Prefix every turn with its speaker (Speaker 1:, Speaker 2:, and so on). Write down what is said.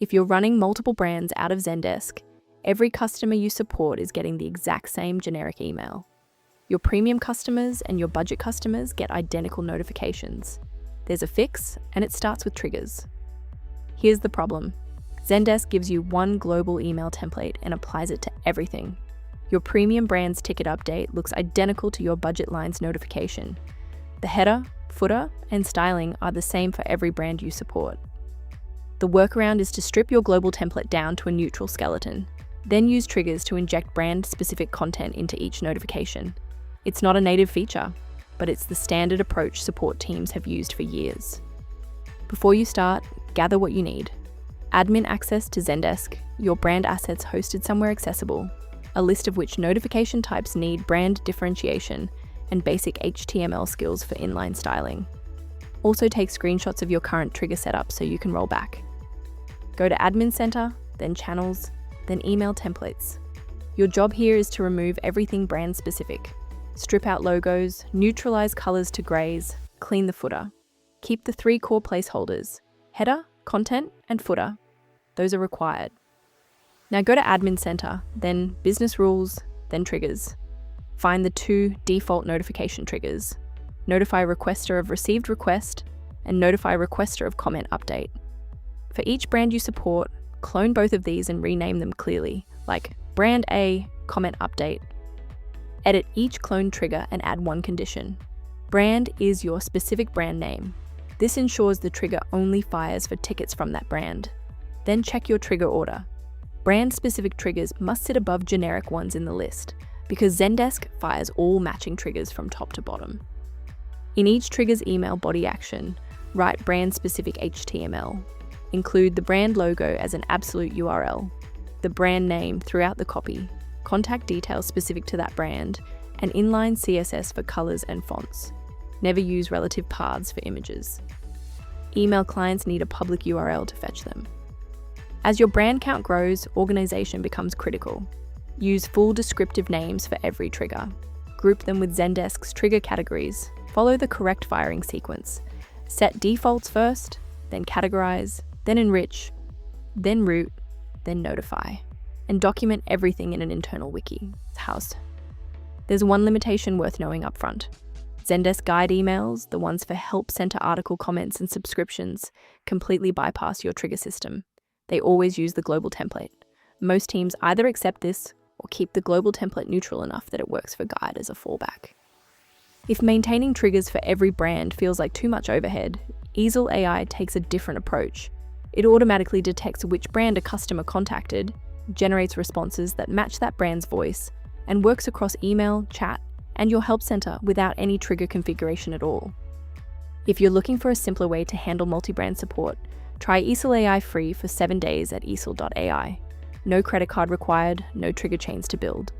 Speaker 1: If you're running multiple brands out of Zendesk, every customer you support is getting the exact same generic email. Your premium customers and your budget customers get identical notifications. There's a fix, and it starts with triggers. Here's the problem. Zendesk gives you one global email template and applies it to everything. Your premium brand's ticket update looks identical to your budget line's notification. The header, footer, and styling are the same for every brand you support. The workaround is to strip your global template down to a neutral skeleton, then use triggers to inject brand-specific content into each notification. It's not a native feature, but it's the standard approach support teams have used for years. Before you start, gather what you need. Admin access to Zendesk, your brand assets hosted somewhere accessible, a list of which notification types need brand differentiation, and basic HTML skills for inline styling. Also take screenshots of your current trigger setup so you can roll back. Go to Admin Center, then Channels, then Email Templates. Your job here is to remove everything brand specific. Strip out logos, neutralize colors to grays, clean the footer. Keep the 3 core placeholders: header, content, and footer. Those are required. Now go to Admin Center, then Business Rules, then Triggers. Find the 2 default notification triggers: Notify Requester of Received Request and Notify Requester of Comment Update. For each brand you support, clone both of these and rename them clearly, like Brand A, Comment Update. Edit each clone trigger and add one condition. Brand is your specific brand name. This ensures the trigger only fires for tickets from that brand. Then check your trigger order. Brand-specific triggers must sit above generic ones in the list, because Zendesk fires all matching triggers from top to bottom. In each trigger's email body action, write brand-specific HTML. Include the brand logo as an absolute URL, the brand name throughout the copy, contact details specific to that brand, and inline CSS for colors and fonts. Never use relative paths for images. Email clients need a public URL to fetch them. As your brand count grows, organization becomes critical. Use full descriptive names for every trigger. Group them with Zendesk's trigger categories. Follow the correct firing sequence. Set defaults first, then categorize, then enrich, then route, then notify. And document everything in an internal wiki. It's housed. There's one limitation worth knowing up front. Zendesk guide emails, the ones for help center article comments and subscriptions, completely bypass your trigger system. They always use the global template. Most teams either accept this or keep the global template neutral enough that it works for guide as a fallback. If maintaining triggers for every brand feels like too much overhead, eesel AI takes a different approach. It automatically detects which brand a customer contacted, generates responses that match that brand's voice, and works across email, chat, and your help center without any trigger configuration at all. If you're looking for a simpler way to handle multi-brand support, try eesel AI free for 7 days at eesel.ai. No credit card required, no trigger chains to build.